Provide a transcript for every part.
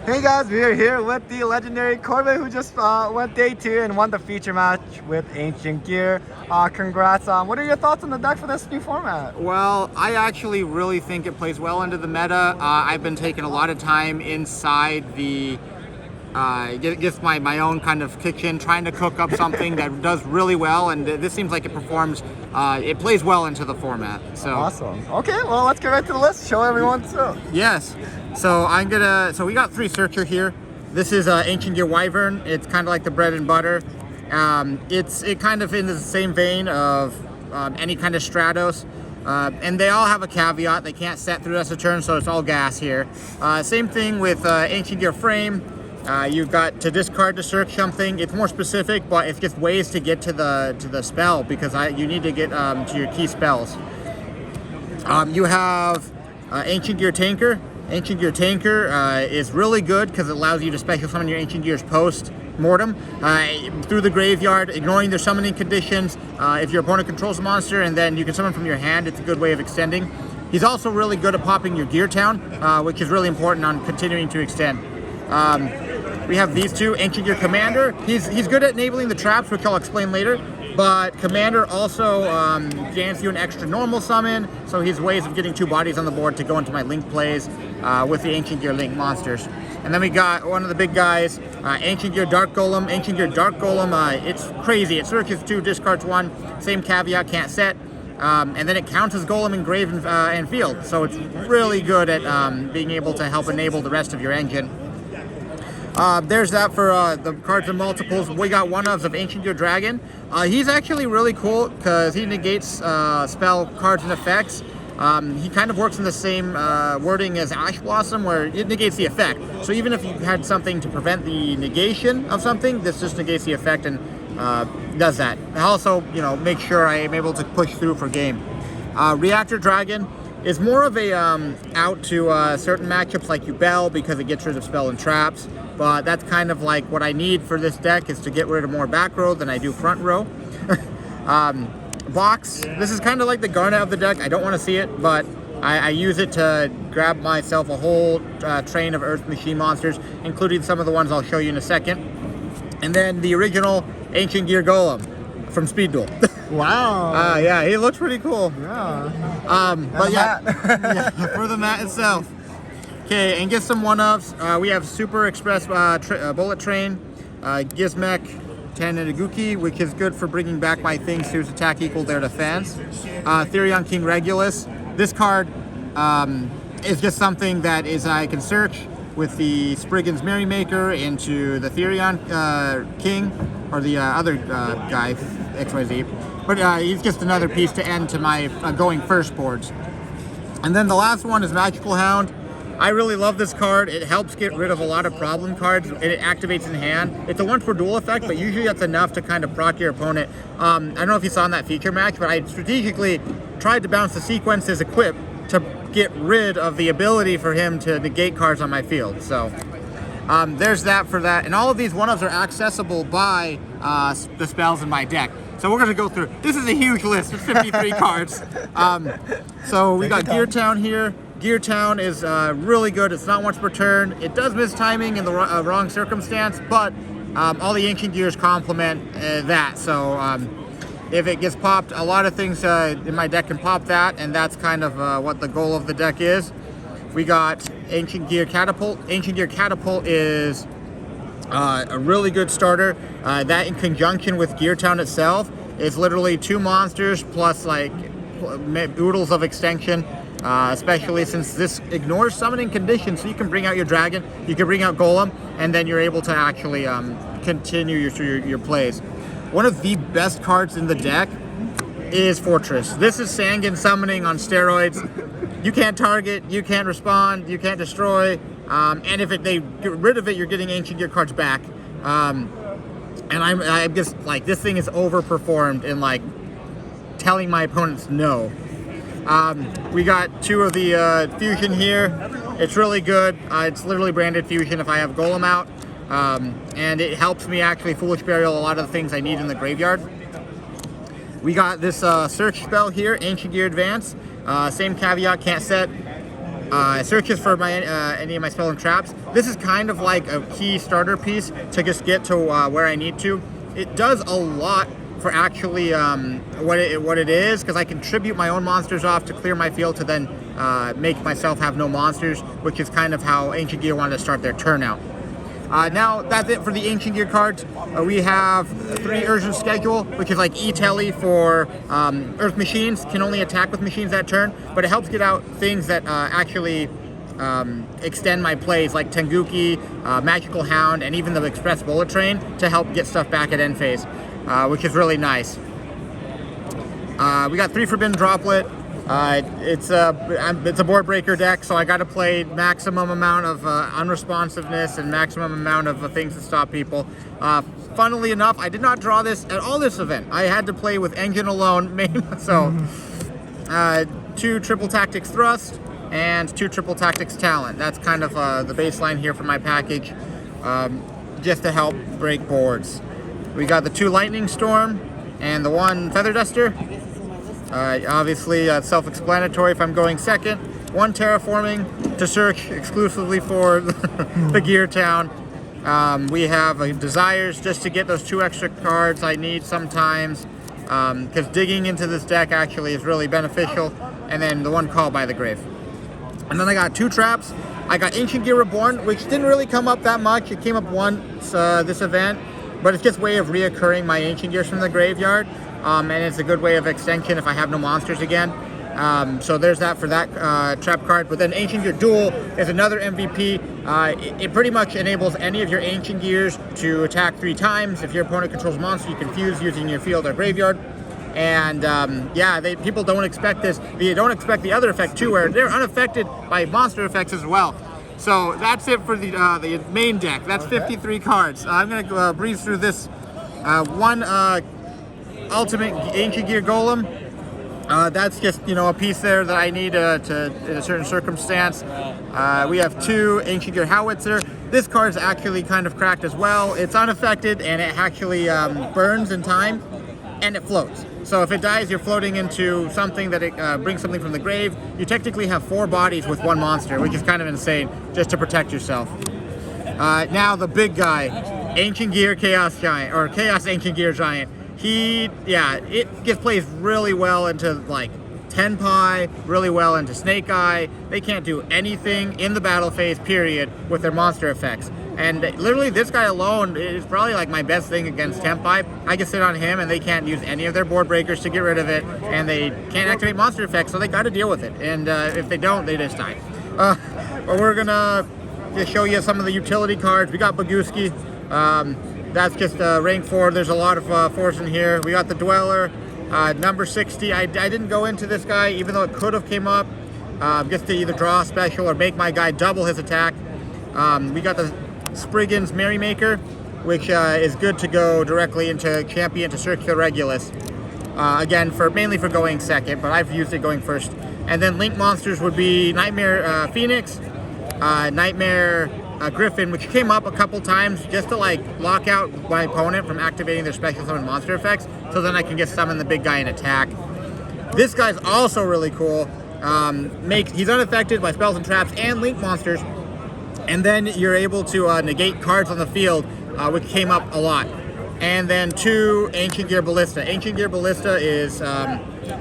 Hey guys, we are here with the legendary Corbin, who just went day 2 and won the feature match with Ancient Gear. Congrats. What are your thoughts on the deck for this new format? Well, I actually really think it plays well into the meta. I've been taking a lot of time inside the just my own kind of kitchen, trying to cook up something that does really well, and this seems like it performs. It plays well into the format. So awesome. Okay, well let's get right to the list. Show everyone too. Yes. So so we got 3 Searcher here. This is Ancient Gear Wyvern. It's kind of like the bread and butter. It kind of in the same vein of any kind of Stratos. And they all have a caveat. They can't set through the rest of the turn, so it's all gas here. Same thing with Ancient Gear Frame. You've got to discard to search something. It's more specific, but it's just ways to get to the spell, because you need to get to your key spells. You have Ancient Gear Tanker. Ancient Gear Tanker is really good because it allows you to special summon your Ancient Gears post-mortem through the graveyard, ignoring their summoning conditions if your opponent controls the monster, and then you can summon from your hand. It's a good way of extending. He's also really good at popping your Gear Town, which is really important on continuing to extend. We have these 2, Ancient Gear Commander. He's good at enabling the traps, which I'll explain later. But Commander also grants you an extra normal summon, so he has ways of getting 2 bodies on the board to go into my Link plays with the Ancient Gear Link monsters. And then we got one of the big guys, Ancient Gear Dark Golem. Ancient Gear Dark Golem, it's crazy. It searches 2, discards 1, same caveat, can't set. And then it counts as Golem in grave and field, so it's really good at being able to help enable the rest of your engine. There's that for the cards and multiples. We got one-ofs of Ancient Gear Dragon. He's actually really cool because he negates spell cards and effects. He kind of works in the same wording as Ash Blossom, where it negates the effect. So even if you had something to prevent the negation of something, this just negates the effect and does that. And also, make sure I am able to push through for game. Reactor Dragon is more of a out to certain matchups like Yubel, because it gets rid of spell and traps. But that's kind of like what I need for this deck, is to get rid of more back row than I do front row. Box, this is kind of like the Garnet of the deck. I don't want to see it, but I use it to grab myself a whole train of Earth Machine monsters, including some of the ones I'll show you in a second. And then the original Ancient Gear Golem from Speed Duel. Wow. Yeah, he looks pretty cool. Yeah. But yeah, for the mat itself. Okay, and get some one-ups. We have Super Express Bullet Train, Gizmek, Taniguki, which is good for bringing back my things whose attack equal their defense. Therion King Regulus. This card is just something that I can search with the Spriggan's Merrymaker into the Therion King, or the other guy, XYZ. But he's just another piece to end to my going first boards. And then the last one is Magical Hound. I really love this card. It helps get rid of a lot of problem cards, and it activates in hand. It's a 1 for duel effect, but usually that's enough to kind of proc your opponent. I don't know if you saw in that feature match, but I strategically tried to bounce the sequences equipped to get rid of the ability for him to negate cards on my field. So there's that for that. And all of these one-ups are accessible by the spells in my deck. So we're going to go through. This is a huge list. It's 53 cards. So we got Gear Town here. Gear Town is really good. It's not once per turn. It does miss timing in the wrong circumstance, but all the Ancient Gears complement that. So if it gets popped, a lot of things in my deck can pop that, and that's kind of what the goal of the deck is. We got Ancient Gear Catapult. Ancient Gear Catapult is a really good starter. That in conjunction with Gear Town itself is literally 2 monsters plus like oodles of extension. Especially since this ignores summoning conditions, so you can bring out your dragon, you can bring out Golem, and then you're able to actually continue your plays. One of the best cards in the deck is Fortress. This is Sangan summoning on steroids. You can't target, you can't respond, you can't destroy, and if they get rid of it, you're getting Ancient Gear cards back. And I'm just like, this thing is overperformed in like telling my opponents no. We got 2 of the Fusion here. It's really good. It's literally branded Fusion if I have Golem out. And it helps me actually Foolish Burial a lot of the things I need in the graveyard. We got this search spell here, Ancient Gear Advance. Same caveat, can't set. searches for any of my spells and traps. This is kind of like a key starter piece to just get to where I need to. It does a lot for actually what it is, because I contribute my own monsters off to clear my field to then make myself have no monsters, which is kind of how Ancient Gear wanted to start their turn out. Now that's it for the Ancient Gear cards. We have 3 Urgent Schedule, which is like E-Tele for Earth machines, can only attack with machines that turn, but it helps get out things that actually extend my plays, like Tenguki, Magical Hound, and even the Express Bullet Train to help get stuff back at end phase, which is really nice. We got 3 Forbidden Droplet. It's a board breaker deck, so I got to play maximum amount of unresponsiveness and maximum amount of things to stop people. Funnily enough, I did not draw this at all this event. I had to play with Engine alone, so 2 Triple Tactics Thrust and 2 Triple Tactics Talent. That's kind of the baseline here for my package, just to help break boards. We got the 2 Lightning Storm and the 1 Feather Duster. Obviously, self-explanatory if I'm going second. 1 Terraforming to search exclusively for the Gear Town. We have Desires just to get those 2 extra cards I need sometimes, because digging into this deck actually is really beneficial. And then the 1 Call by the Grave. And then I got 2 traps. I got Ancient Gear Reborn, which didn't really come up that much. It came up once this event, but it's just a way of reoccurring my Ancient Gears from the graveyard. And it's a good way of extension if I have no monsters again. So there's that for that trap card. But then Ancient Gear Duel is another MVP. It pretty much enables any of your Ancient Gears to attack 3 times. If your opponent controls a monster, you can fuse using your field or graveyard. And yeah, people don't expect this. They don't expect the other effect too, where they're unaffected by monster effects as well. So that's it for the main deck. That's 53 cards. I'm going to breeze through this. 1 Ultimate Ancient Gear Golem. That's just, a piece there that I need in a certain circumstance. We have 2 Ancient Gear Howitzer. This card is actually kind of cracked as well. It's unaffected and it actually burns in time and it floats. So if it dies, you're floating into something that it brings something from the grave. You technically have 4 bodies with 1 monster, which is kind of insane, just to protect yourself. Now the big guy, Ancient Gear Chaos Giant, or Chaos Ancient Gear Giant. It just plays really well into like Tenpai, really well into Snake Eye. They can't do anything in the battle phase, period, with their monster effects. And literally this guy alone is probably like my best thing against Tenpai. I can sit on him and they can't use any of their board breakers to get rid of it, and they can't activate monster effects, so they got to deal with it. And if they don't, they just die. But we're gonna just show you some of the utility cards. We got Baguski. That's just rank 4. There's a lot of 4s in here. We got the Dweller, number 60. I didn't go into this guy, even though it could have came up, just to either draw a special or make my guy double his attack. We got the Spriggan's Merrymaker, which is good to go directly into Champion to Circular Regulus. Again, mainly for going second, but I've used it going first. And then Link monsters would be Nightmare Phoenix, Nightmare Griffin, which came up a couple times just to like lock out my opponent from activating their special summon monster effects, so then I can just summon the big guy and attack. This guy's also really cool. He's unaffected by spells and traps and Link monsters, and then you're able to negate cards on the field, which came up a lot. And then 2 Ancient Gear Ballista. Ancient Gear Ballista is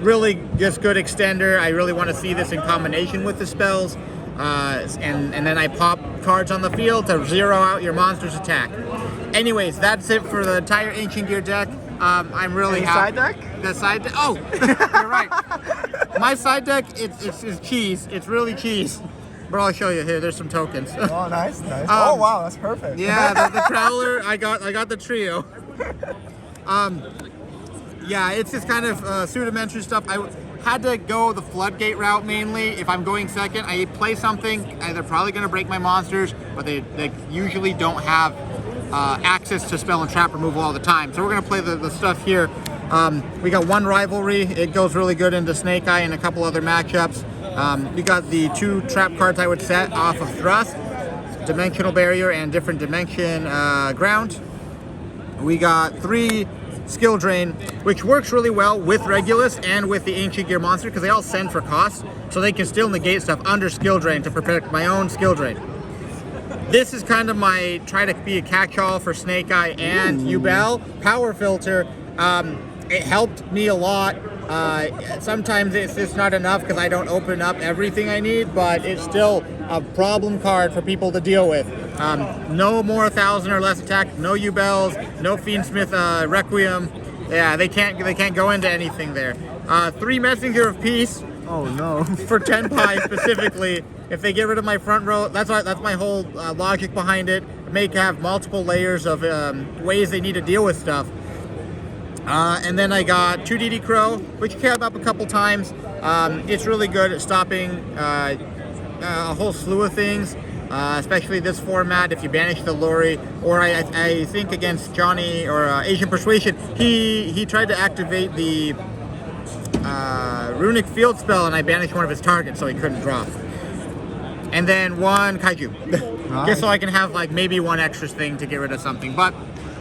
really just good extender. I really want to see this in combination with the spells. And then I pop cards on the field to zero out your monster's attack. Anyways, that's it for the entire Ancient Gear deck. I'm really happy. Side deck? The side deck? Oh, you're right. My side deck, it's cheese. It's really cheese. But I'll show you here. There's some tokens. Oh, nice. Oh, wow, that's perfect. Yeah, the Prowler. I got the trio. Yeah, it's just kind of rudimentary stuff. I had to go the Floodgate route mainly. If I'm going second, I play something, and they're probably going to break my monsters, but they usually don't have access to spell and trap removal all the time. So we're going to play the stuff here. We got 1 Rivalry. It goes really good into Snake Eye and a couple other matchups. We got the 2 trap cards I would set off of Thrust, Dimensional Barrier and Different Dimension Ground. We got 3 skill drain, which works really well with Regulus and with the Ancient Gear monster because they all send for cost, so they can still negate stuff under skill drain to protect my own skill drain. This is kind of my try to be a catch-all for Snake Eye and Yubel power filter. It helped me a lot. Sometimes it's just not enough because I don't open up everything I need, but it's still a problem card for people to deal with. No more 1,000 or less attack, no Yubels, no Fiendsmith Requiem. Yeah, they can't go into anything there. 3 Messenger of Peace. Oh no. For 10 pi specifically. If they get rid of my front row, that's my whole logic behind it. Make have multiple layers of ways they need to deal with stuff. And then I got 2 DD Crow, which came up a couple times. It's really good at stopping a whole slew of things, especially this format. If you banish the Lori, or I think against Johnny or Asian Persuasion, he tried to activate the Runic Field spell, and I banished one of his targets, so he couldn't drop. And then 1 Kaiju, Nice. just so I can have like maybe 1 extra thing to get rid of something. But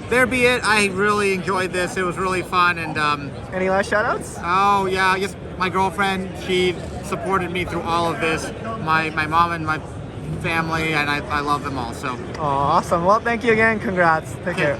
there be it. I really enjoyed this. It was really fun. And Any last shoutouts? oh yeah, I guess my girlfriend, she supported me through all of this. My mom and my family, and I love them all. So Oh, awesome. Well, thank you again. Congrats. Take care.